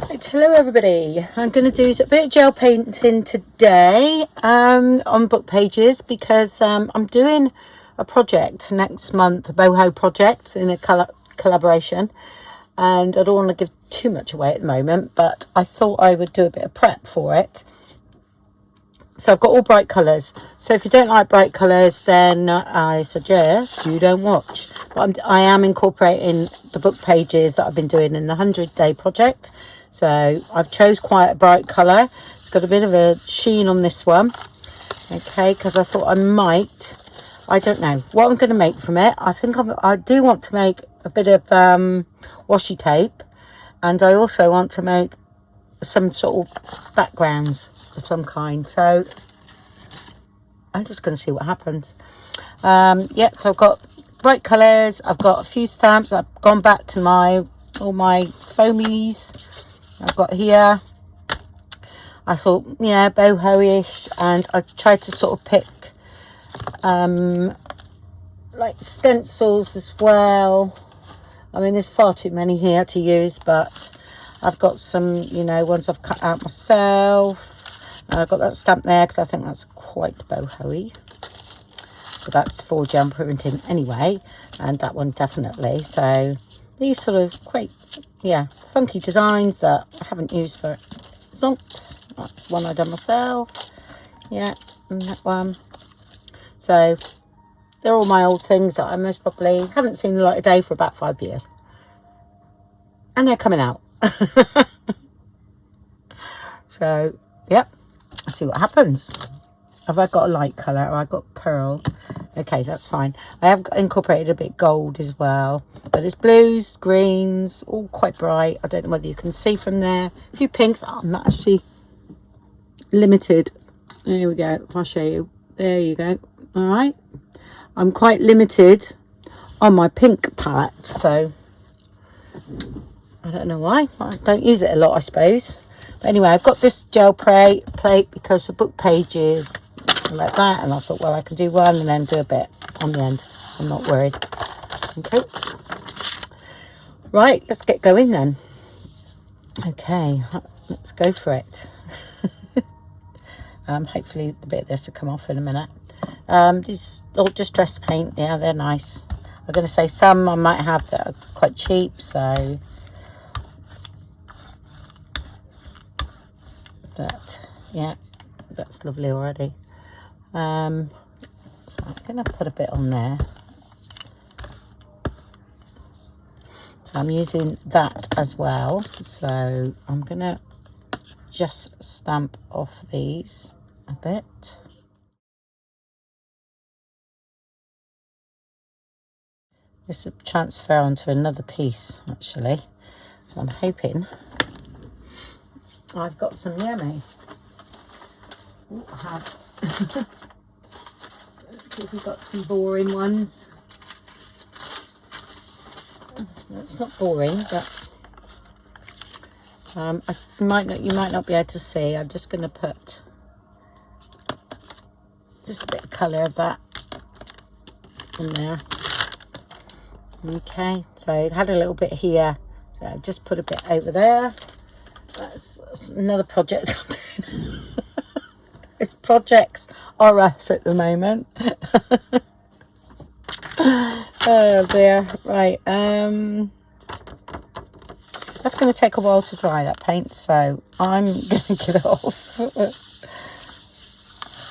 Right, hello everybody. I'm going to do a bit of gel painting today on book pages because I'm doing a project next month, a boho project in a collaboration, and I don't want to give too much away at the moment, but I thought I would do a bit of prep for it. So I've got all bright colours. So if you don't like bright colours, then I suggest you don't watch. But I am incorporating the book pages that I've been doing in the 100-day project. So I've chose quite a bright colour. It's got a bit of a sheen on this one. Okay, because I thought I might. I don't know what I'm going to make from it. I think I do want to make a bit of washi tape. And I also want to make some sort of backgrounds of some kind, so I'm just going to see what happens. Yeah, so I've got bright colours, I've got a few stamps, I've gone back to all my foamies I've got here. I thought, yeah, boho-ish, and I tried to sort of pick like stencils as well. I mean, there's far too many here to use, but I've got some, you know, ones I've cut out myself. And I've got that stamp there because I think that's quite boho-y. But that's for gel printing anyway. And that one definitely. So these sort of quite, yeah, funky designs that I haven't used for zonks. That's one I've done myself. Yeah, and that one. So they're all my old things that I most probably haven't seen the light of day for about 5 years. And they're coming out. So, yep. Let's see what happens. Have I got a light colour or I got pearl? Okay, that's fine. I have incorporated a bit gold as well, but it's blues, greens, all quite bright. I don't know whether you can see from there. A few pinks. Oh, I'm actually limited. There we go. If I show you, there you go. All right, I'm quite limited on my pink palette, so I don't know why. I don't use it a lot, I suppose. But anyway, I've got this gel plate because the book pages are like that, and I thought, well, I can do one and then do a bit on the end. I'm not worried. Okay. Right, let's get going then. Okay, let's go for it. Hopefully the bit of this will come off in a minute. These all distress paint. Yeah, they're nice. I'm going to say some I might have that are quite cheap, so... But yeah, that's lovely already. So I'm going to put a bit on there. So I'm using that as well. So I'm going to just stamp off these a bit. This will transfer onto another piece actually. So I'm hoping I've got some yummy. Ooh, I have. Let's see if we've got some boring ones. That's not boring, but you might not be able to see. I'm just going to put just a bit of colour of that in there. Okay, so it had a little bit here, so I've just put a bit over there. That's another project I'm doing. It's projects are us at the moment. Oh dear. Right, that's going to take a while to dry, that paint, so I'm going to get it off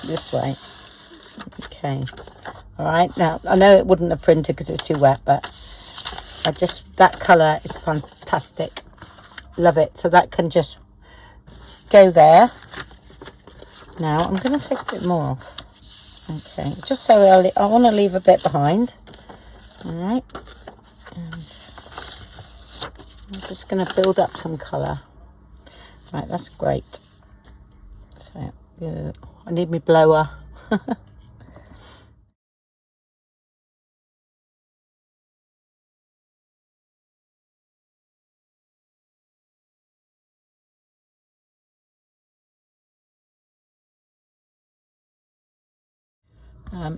this way. Okay. All right, now I know it wouldn't have printed because it's too wet, but that colour is fantastic. Love it. So that can just go there. Now I'm going to take a bit more off. Okay, just so I want to leave a bit behind. All right, and I'm just going to build up some colour. Right, that's great. So yeah, I need my blower.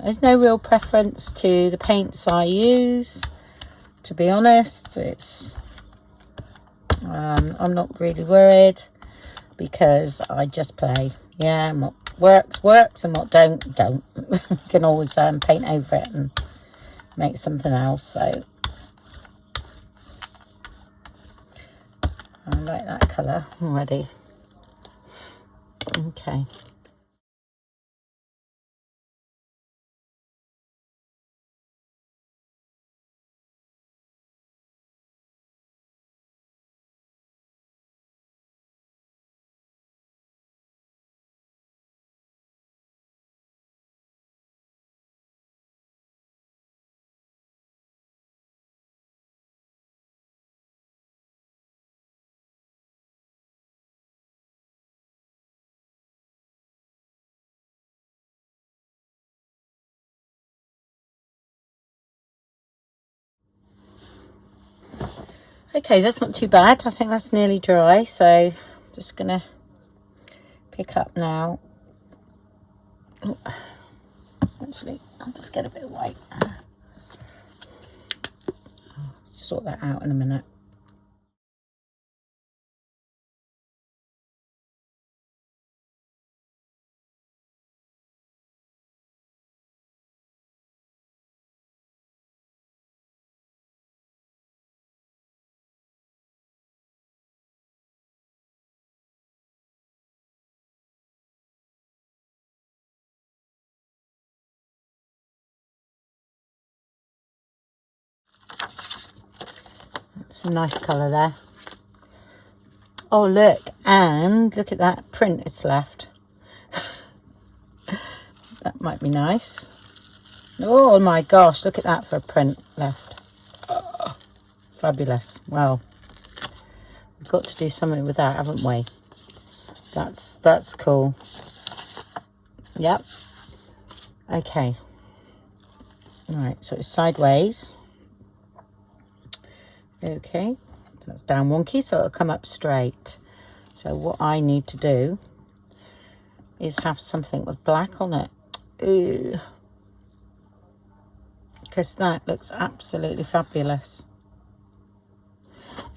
There's no real preference to the paints I use, to be honest. I'm not really worried because I just play. Yeah, and what works, works, and what don't. You can always paint over it and make something else. So I like that colour already. Okay. Okay, that's not too bad. I think that's nearly dry, so just gonna pick up now. Oh, actually, I'll just get a bit of white. Sort that out in a minute. That's a nice colour there. Oh, look, and look at that print it's left. That might be nice. Oh my gosh, look at that for a print left. Oh, fabulous. Well, we've got to do something with that, haven't we? That's cool. Yep. Okay. All right, so it's sideways. Okay, so that's down wonky, so it'll come up straight. So what I need to do is have something with black on it. Ooh. Because that looks absolutely fabulous.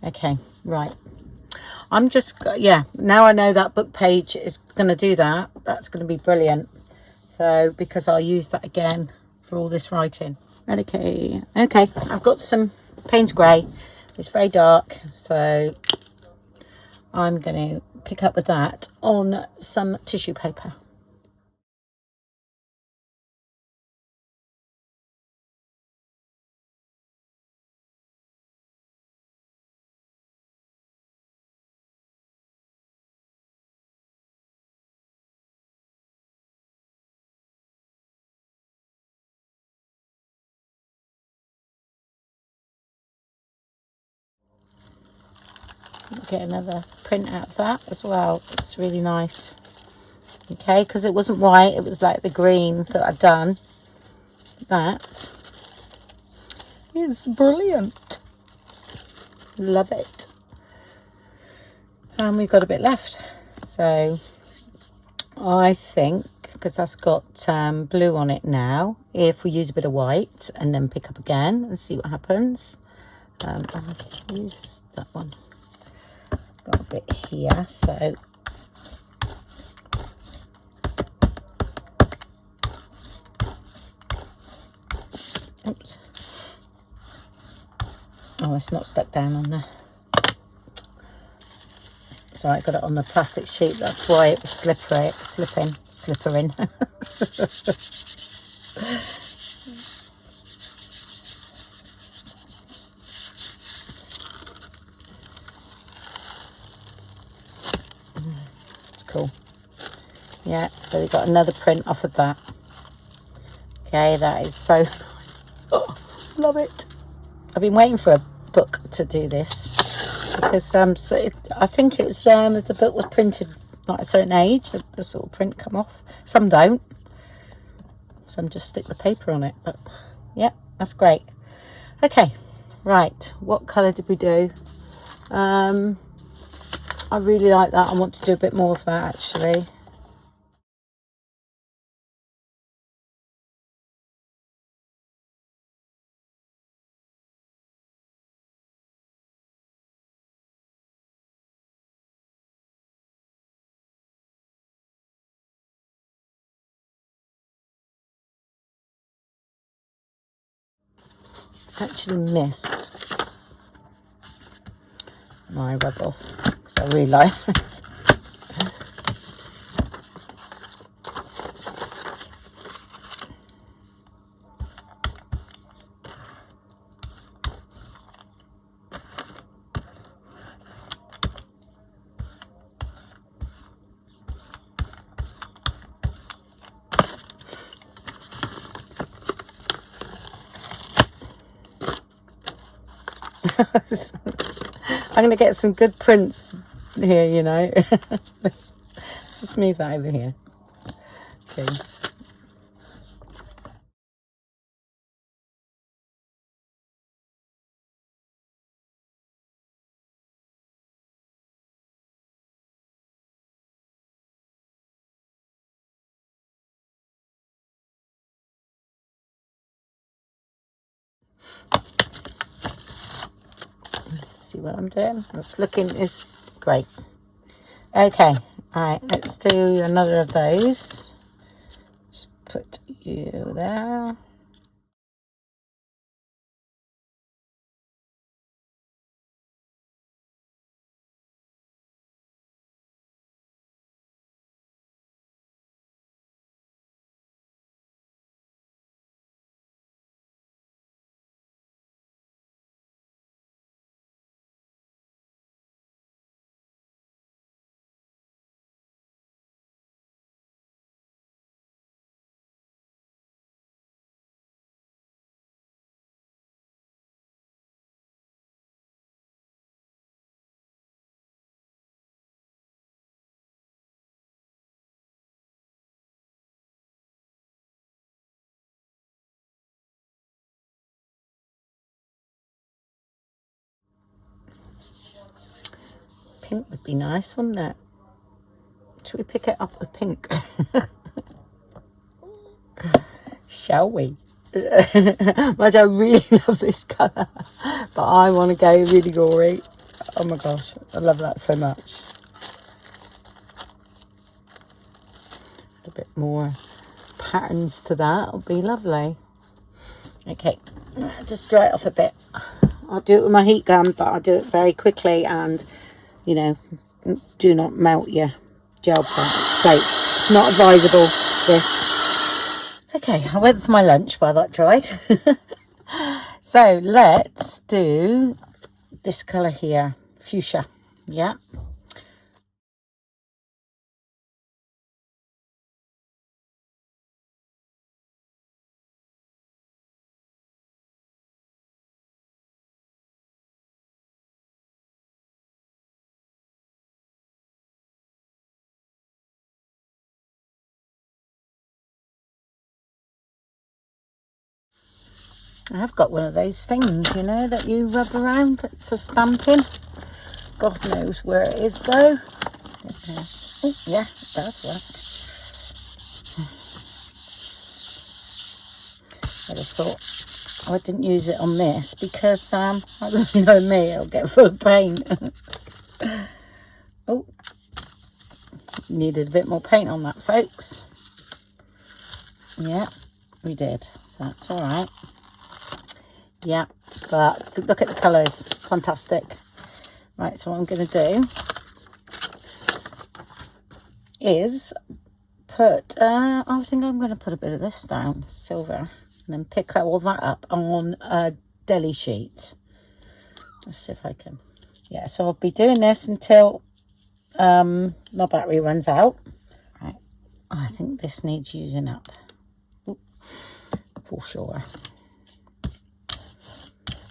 Okay, right. I'm just, yeah, now I know that book page is going to do that. That's going to be brilliant. So, because I'll use that again for all this writing. Okay, I've got some Payne's Grey. It's very dark, so I'm going to pick up with that on some tissue paper. Get another print out of that as well. It's really nice. Okay, because it wasn't white, it was like the green that I'd done. That is brilliant. Love it. And we've got a bit left. So I think, because that's got blue on it now, if we use a bit of white and then pick up again and see what happens. I'll use that one. Got a bit here, so oops. Oh, it's not stuck down on there. So I got it on the plastic sheet, that's why it was slippery, slippering. It's cool. Yeah, so we got another print off of that. Okay, that is so nice. Oh, love it. I've been waiting for a book to do this because so I think it was as the book was printed at a certain age, the sort of print come off. Some don't. Some just stick the paper on it. But yeah, that's great. Okay, right. What colour did we do? I really like that. I want to do a bit more of that actually. actually miss my rub off because I realise I'm going to get some good prints here, you know. let's just move that over here. Okay. See what I'm doing? It's great. Okay, all right, let's do another of those. Just put you there. Pink would be nice, wouldn't it? Should we pick it up with pink? Shall we? I don't really love this colour, but I want to go really gory. Oh my gosh, I love that so much. A bit more patterns to that would be lovely. Okay, just dry it off a bit. I'll do it with my heat gun, but I'll do it very quickly and, you know, do not melt your gel plate. It's not advisable, this. Okay, I went for my lunch while that dried. So let's do this colour here, fuchsia. Yeah. I have got one of those things, you know, that you rub around for stamping. God knows where it is though. Oh, yeah, it does work. I just thought I didn't use it on this because, I don't know me, it'll get full of paint. Oh, needed a bit more paint on that, folks. Yeah, we did. That's all right. Yeah, but look at the colours. Fantastic. Right, so what I'm going to do is put, I think I'm going to put a bit of this down, silver, and then pick all that up on a deli sheet. Let's see if I can. Yeah, so I'll be doing this until my battery runs out. Right, I think this needs using up. Ooh, for sure.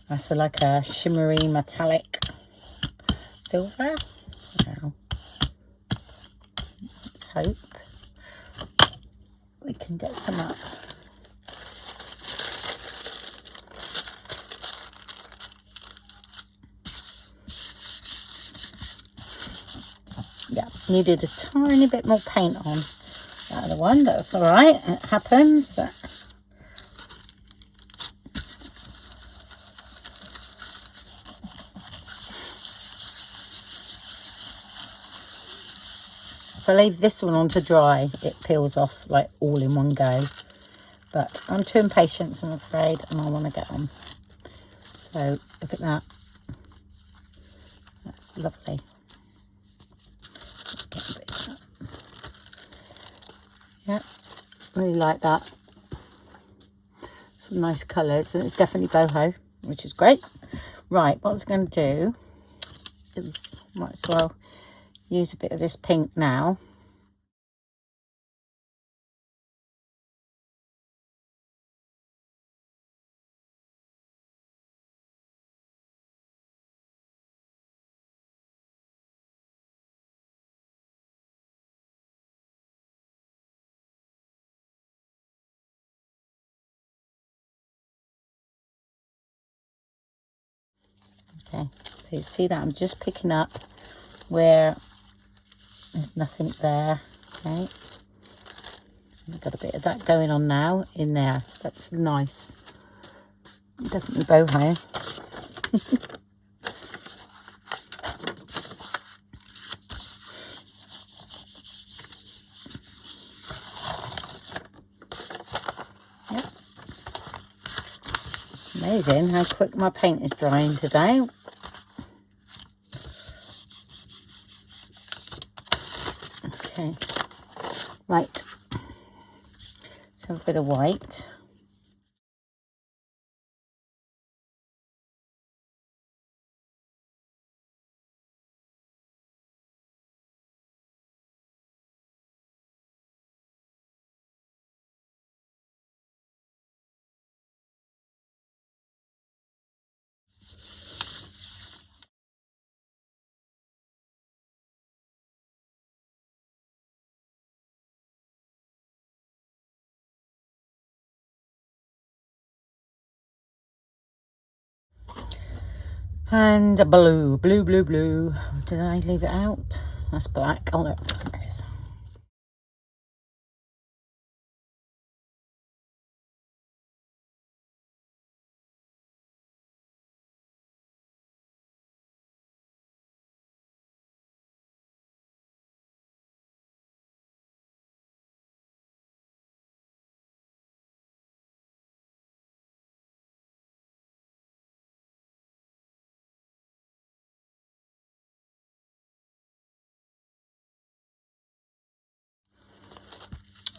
That's like a shimmery metallic silver. Now, let's hope we can get some up. Yeah, needed a tiny bit more paint on that other one. That's all right. It happens. If I leave this one on to dry, it peels off like all in one go. But I'm too impatient, I'm afraid, and I want to get on. So look at that. That's lovely. Get a bit of that. Yeah, really like that. Some nice colours, and it's definitely boho, which is great. Right, what I was going to do is, might as well use a bit of this pink now. Okay, so you see that I'm just picking up where there's nothing there. Okay, I've got a bit of that going on now in there. That's nice. Definitely boho. Yep. Amazing how quick my paint is drying today. Okay, right, let's have a bit of white. And a blue. Did I leave it out? That's black. Oh, no, there it is.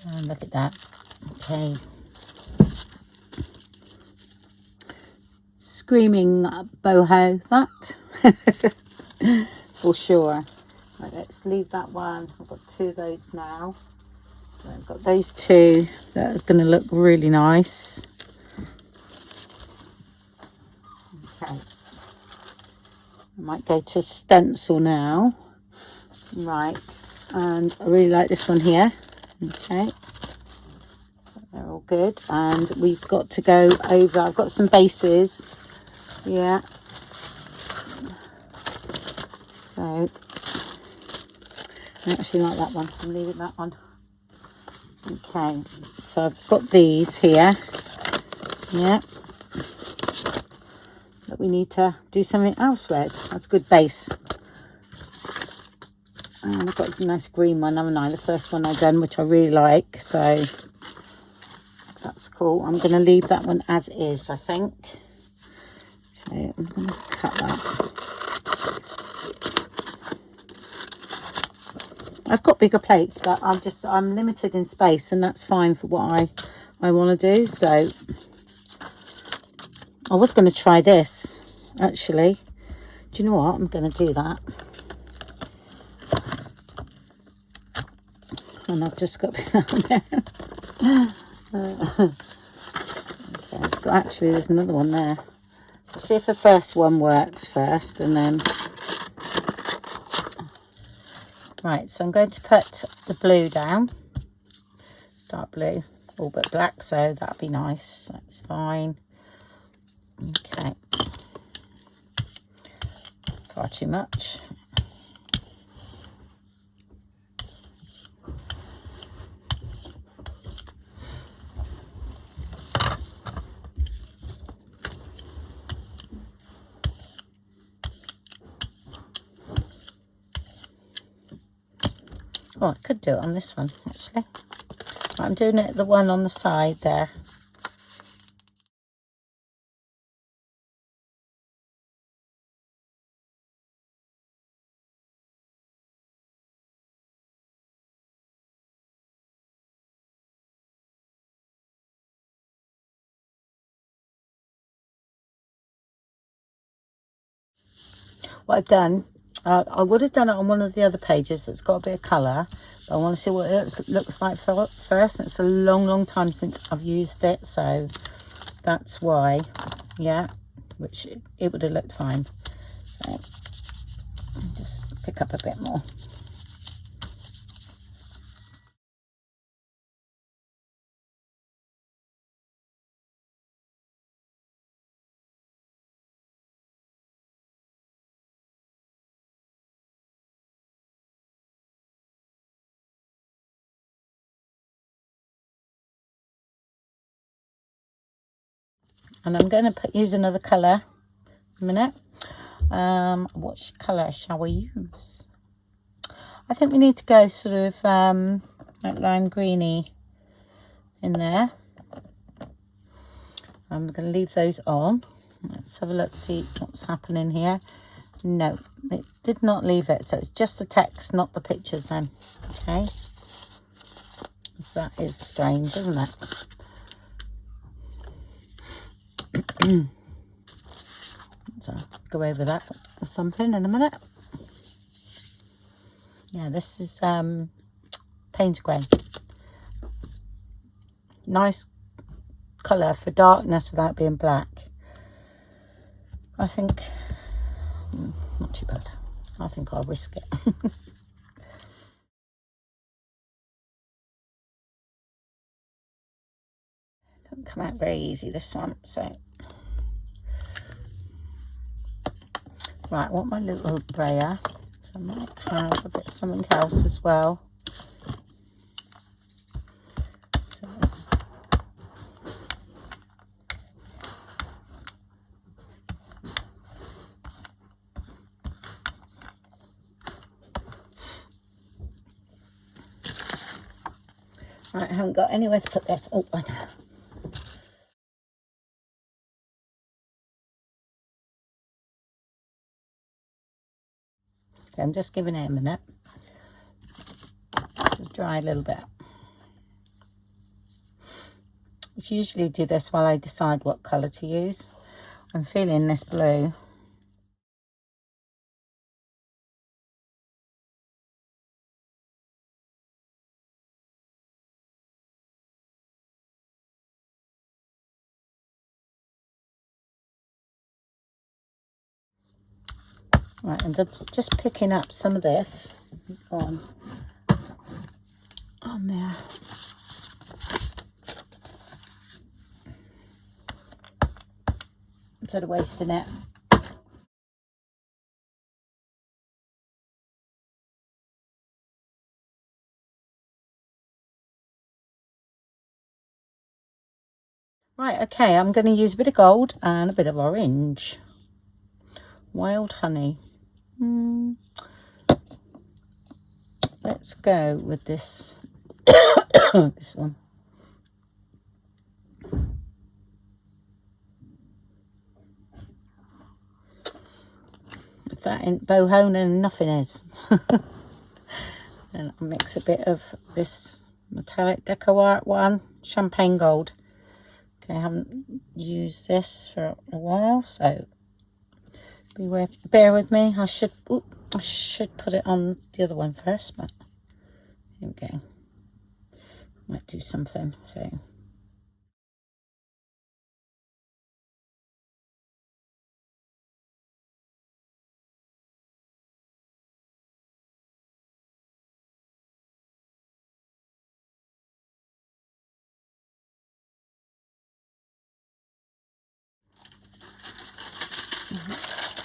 And look at that. Okay. Screaming boho, that. For sure. Right, let's leave that one. I've got two of those now. So I've got those two. That's going to look really nice. Okay. I might go to stencil now. Right. And I really like this one here. Okay. They're all good. And we've got to go over. I've got some bases. Yeah. So I actually like that one, so I'm leaving that one. Okay, so I've got these here. Yeah. But we need to do something else with. That's a good base. And I've got a nice green one, haven't I? The first one I've done, which I really like. So that's cool. I'm going to leave that one as is, I think. So I'm going to cut that. I've got bigger plates, but I'm limited in space, and that's fine for what I want to do. So I was going to try this, actually. Do you know what? I'm going to do that. And I've just got there. Okay, it's got, actually, there's another one there. Let's see if the first one works first, and then... Right, so I'm going to put the blue down. Dark blue, all but black, so that'll be nice. That's fine. Okay. Far too much. Oh, I could do it on this one, actually. I'm doing it the one on the side there. what I've done, I would have done it on one of the other pages that's got a bit of colour, but I want to see what it looks like first. It's a long time since I've used it, so that's why. Yeah, which it would have looked fine. So just pick up a bit more. And I'm going to use another colour in a minute. What colour shall we use? I think we need to go sort of like lime greeny in there. I'm going to leave those on. Let's have a look, see what's happening here. No, it did not leave it, so it's just the text, not the pictures then. Okay, so that is strange, isn't it? So I'll go over that or something in a minute. Yeah, this is paint grey. Nice colour for darkness without being black. I think not too bad. I think I'll risk it. Doesn't come out very easy, this one. So right, I want my little brayer. So I might have a bit of something else as well. So right, I haven't got anywhere to put this. Oh, I know. Okay, I'm just giving it a minute. Just dry a little bit. I usually do this while I decide what colour to use. I'm feeling this blue. Right, and just picking up some of this on there. Instead of wasting it. Right, okay, I'm going to use a bit of gold and a bit of orange. Wild honey. Let's go with this, this one. If that ain't boho, then nothing is. And I'll mix a bit of this metallic deco art one, champagne gold. Okay, I haven't used this for a while, so bear with me. I should put it on the other one first, but here we go. Might do something, so.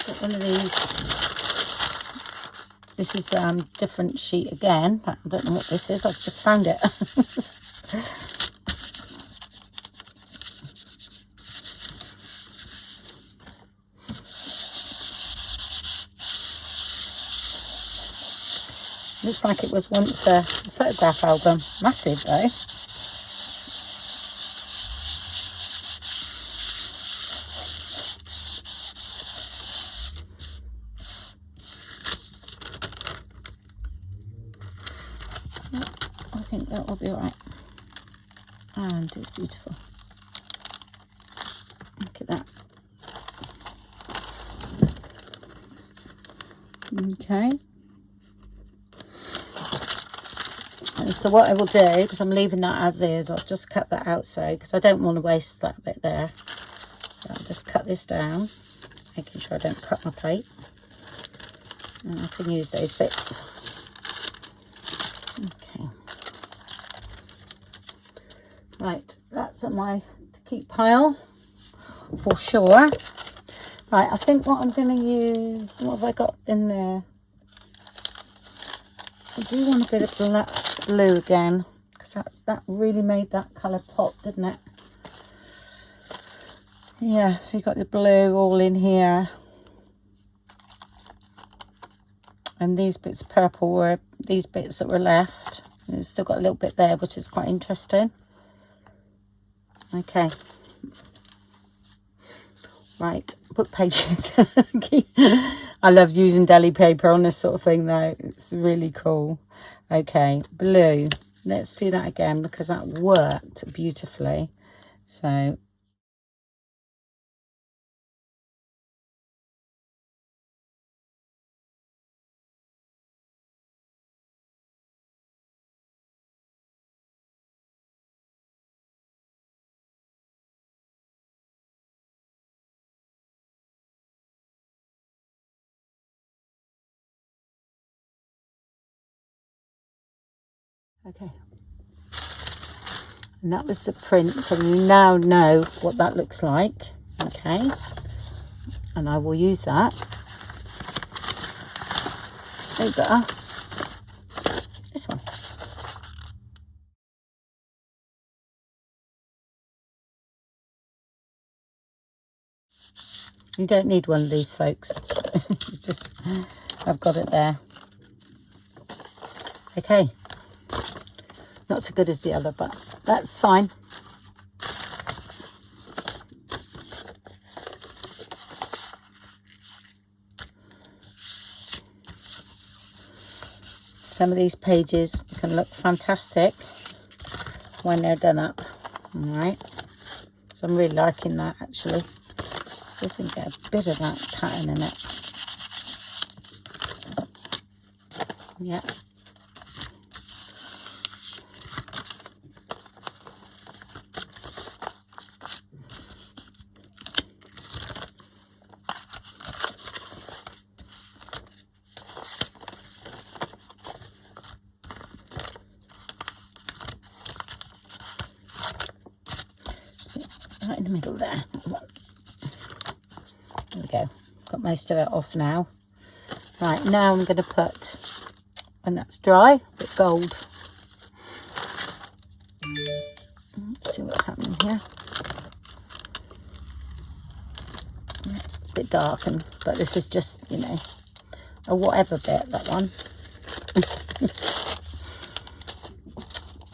Got one of these. This is different sheet again. I don't know what this is. I've just found it. Looks like it was once a photograph album. Massive though. I think that will be alright. And it's beautiful. Look at that. Okay. And so what I will do, because I'm leaving that as is, I'll just cut that out so, because I don't want to waste that bit there. So I'll just cut this down, making sure I don't cut my plate. And I can use those bits. Okay. Right, that's at my to keep pile for sure. Right, I think what I'm going to use, what have I got in there? I do want a bit of black blue again, because that really made that colour pop, didn't it? Yeah, so you've got the blue all in here. And these bits of purple were these bits that were left. And it's still got a little bit there, which is quite interesting. Okay. Right, book pages. I love using deli paper on this sort of thing though. It's really cool. Okay, blue. Let's do that again because that worked beautifully. So okay. And that was the print, and you now know what that looks like. Okay. And I will use that. Over this one. You don't need one of these, folks. It's just, I've got it there. Okay. Not so good as the other, but that's fine. Some of these pages can look fantastic when they're done up. All right. So I'm really liking that actually. See if we can get a bit of that pattern in it. Yeah. Right in the middle there. There we go. Got most of it off now. Right, now I'm going to put, when that's dry, a bit gold. Let's see what's happening here. It's a bit darkened, but this is just, you know, a whatever bit, that one.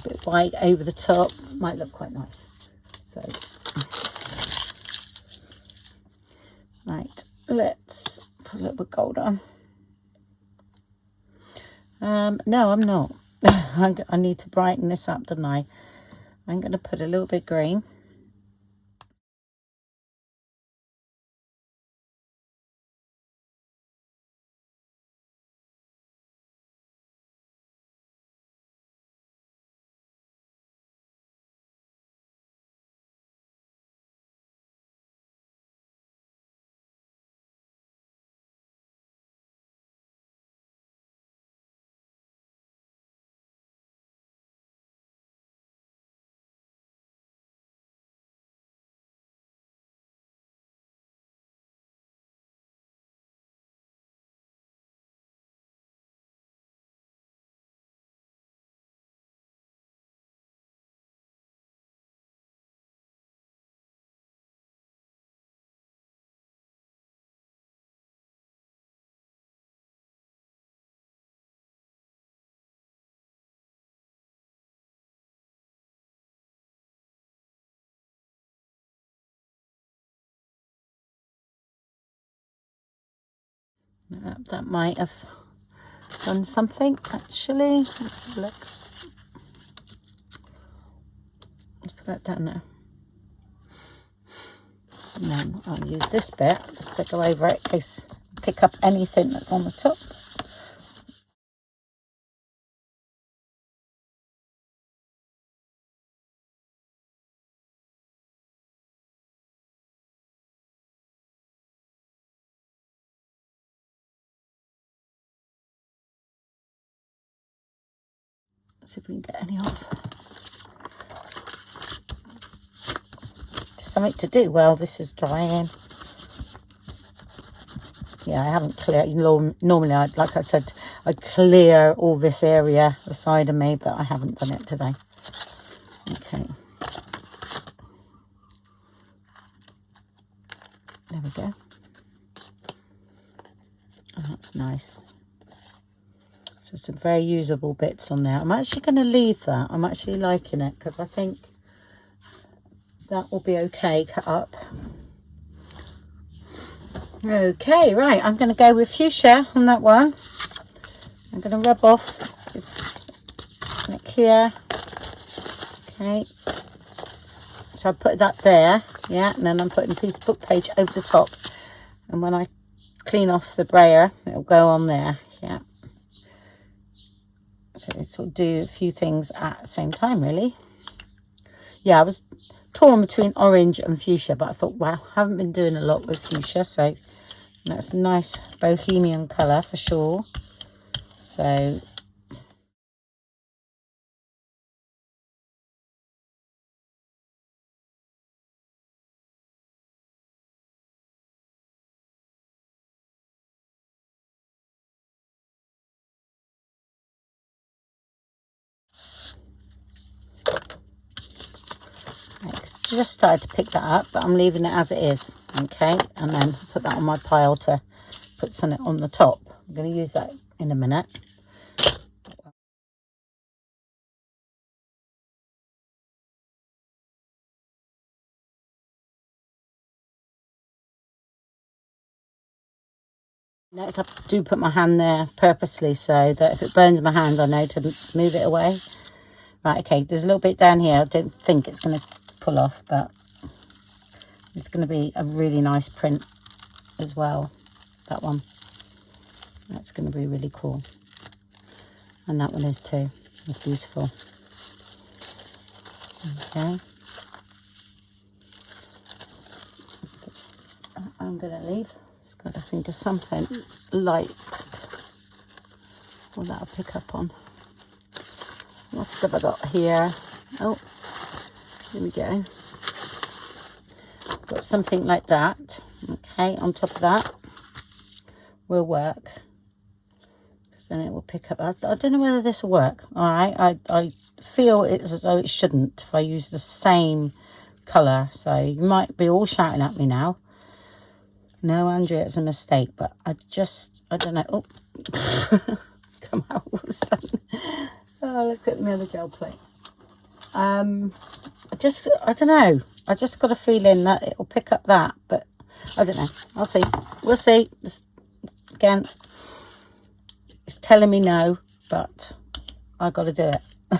A bit white over the top, might look quite nice. So, right, let's put a little bit gold on. No, I'm not. I need to brighten this up, don't I? I'm going to put a little bit green. That might have done something, actually. Let's have a look. Let's put that down there. And then I'll use this bit just to go over it in case I pick up anything that's on the top. see if we can get any off. Just something to do while this is drying. Yeah, I haven't cleared. Normally, like I said, I clear all this area, the side of me, but I haven't done it today. Okay. There we go. Oh, that's nice. So some very usable bits on there. I'm actually going to leave that. I'm actually liking it because I think that will be okay cut up. Okay, right, I'm going to go with fuchsia on that one. I'm going to rub off this neck here. Okay. So I put that there, yeah, and then I'm putting a piece of book page over the top. And when I clean off the brayer, it'll go on there, yeah. So we sort of do a few things at the same time, really. Yeah, I was torn between orange and fuchsia, but I thought, wow, I haven't been doing a lot with fuchsia, so that's a nice bohemian colour for sure. So just started to pick that up, but I'm leaving it as it is, okay, and then put that on my pile to put something on the top. I'm going to use that in a minute. Next I do put my hand there purposely so that if it burns my hand I know to move it away. Right, okay, there's a little bit down here. I don't think it's going to pull off, but it's going to be a really nice print as well, that one. That's going to be really cool. And that one is too. It's beautiful. Okay. I'm going to leave. Just got to think of something light. Well, that'll pick up on. What have I got here? Oh, here we go. Got something like that. Okay, on top of that will work. Because then it will pick up. I don't know whether this will work. All right, I feel it's as though it shouldn't if I use the same colour. So you might be all shouting at me now. No, Andrea, it's a mistake. But I don't know. Oh, come out all of a sudden. Oh, look at my other gel plate. I don't know. I just got a feeling that it'll pick up that, but I don't know. I'll see. We'll see. Again, it's telling me no, but I got to do it. I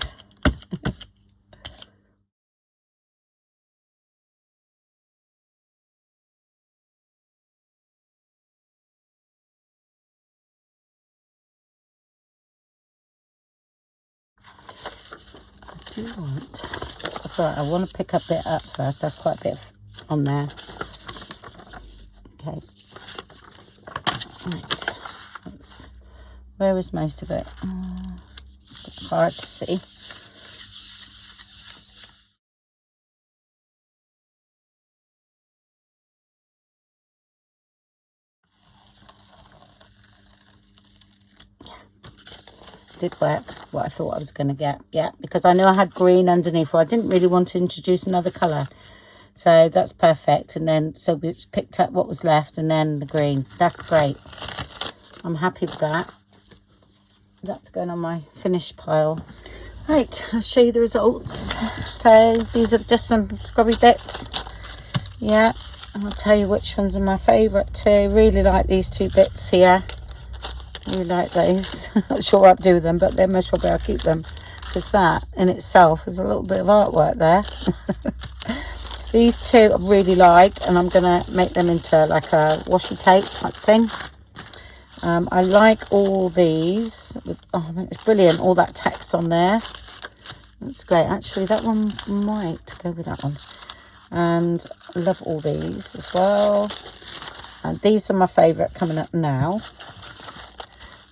do want. That's all right. I want to pick a bit up first. That's quite a bit on there. Okay. Right. Where is most of it? Hard to see. Did work what I thought I was going to get, yeah, because I know I had green underneath, or I didn't really want to introduce another colour, so that's perfect. And then so we picked up what was left and then the green. That's great. I'm happy with that. That's going on my finished pile. Right, I'll show you the results. So these are just some scrubby bits, yeah, and I'll tell you which ones are my favourite too. Really like these two bits here. Really like those. Not sure what I'll do with them, but then most probably I'll keep them, because that in itself is a little bit of artwork there. These two I really like, and I'm going to make them into like a washi tape type thing. I like all these. Oh, it's brilliant, all that text on there. That's great. Actually, that one might go with that one. And I love all these as well. And these are my favourite coming up now.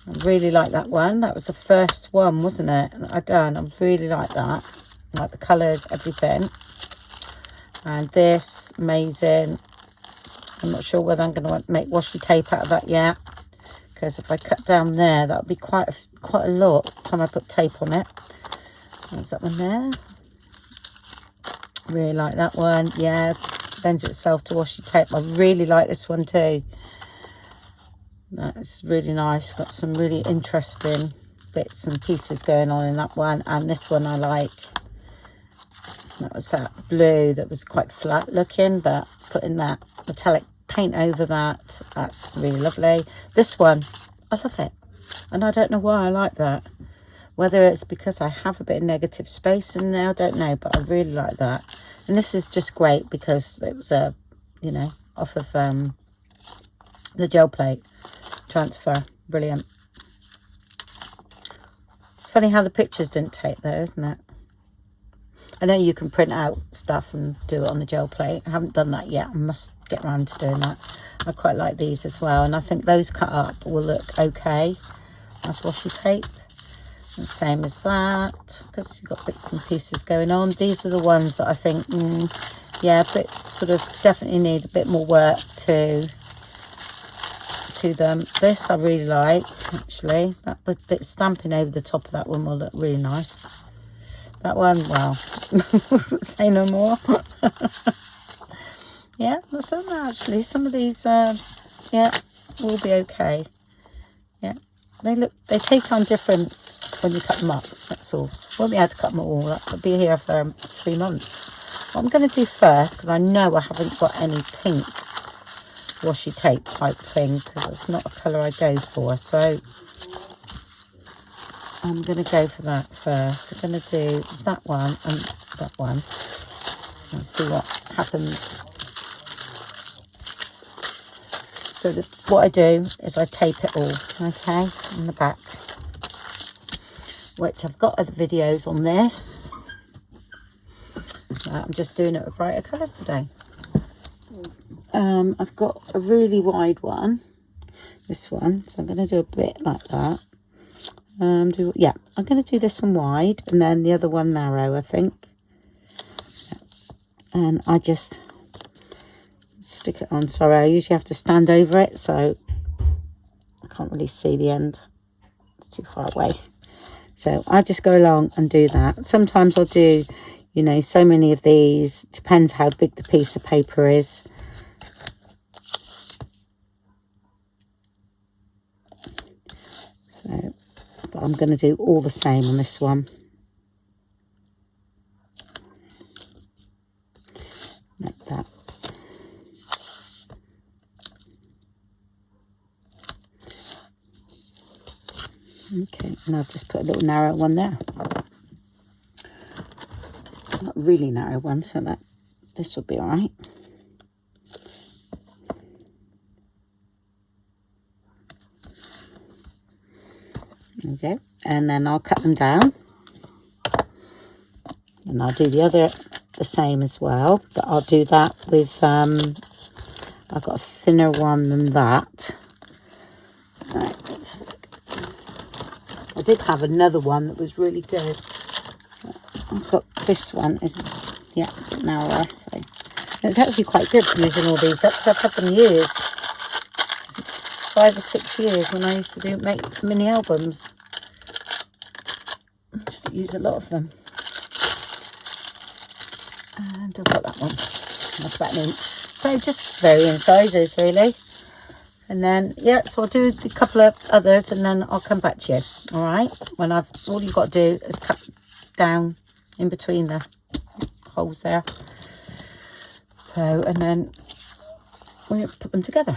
I really like that one. That was the first one, wasn't it, that I done. I really like that. I like the colours, everything. And this, amazing. I'm not sure whether I'm going to make washi tape out of that yet, because if I cut down there, that would be quite a lot by the time I put tape on it. There's that one there. Really like that one. Yeah, lends itself to washi tape. I really like this one too. That's really nice. Got some really interesting bits and pieces going on in that one. And this one I like. That was that blue that was quite flat looking, but putting that metallic paint over that, that's really lovely. This one, I love it. And I don't know why I like that. Whether it's because I have a bit of negative space in there, I don't know, but I really like that. And this is just great because it was a, you know, off of the gel plate transfer. Brilliant. It's funny how the pictures didn't take though, isn't it? I know you can print out stuff and do it on the gel plate. I haven't done that yet. I must get around to doing that. I quite like these as well. And I think those cut up will look okay. That's washi tape. And same as that. Because you've got bits and pieces going on. These are the ones that I think, yeah, a bit sort of definitely need a bit more work to them. This I really like, actually. That bit stamping over the top of that one will look really nice. That one, well, say no more. Yeah, that's some actually. Some of these, yeah, will be okay. Yeah, they take on different when you cut them up. That's all. Won't be able to cut them all. That'll be here for 3 months. What I'm going to do first, because I know I haven't got any pink washi tape type thing, because it's not a colour I go for. So I'm going to go for that first. I'm going to do that one and that one and see what happens. So what I do is I tape it all, okay, on the back, which I've got other videos on this. I'm just doing it with brighter colours today. I've got a really wide one, this one, so I'm going to do a bit like that. Yeah, I'm going to do this one wide and then the other one narrow, I think. And I just stick it on. Sorry, I usually have to stand over it, so I can't really see the end. It's too far away. So I just go along and do that. Sometimes I'll do, you know, so many of these. Depends how big the piece of paper is. So, but I'm going to do all the same on this one. Like that. Okay, and I'll just put a little narrow one there. Not a really narrow one, so that this will be all right. Okay, and then I'll cut them down. And I'll do the same as well, but I'll do that with, I've got a thinner one than that. Right, let's have a look. I did have another one that was really good. I've got this one, is yeah, narrower. So it's actually quite good using all these because I've had them years. 5 or 6 years when I used to make mini albums. I used to use a lot of them. And I've got that one. That's about 1 inch. So just varying sizes really. And then, yeah, so I'll do a couple of others and then I'll come back to you. All right. When all you've got to do is cut down in between the holes there. So, and then we'll put them together.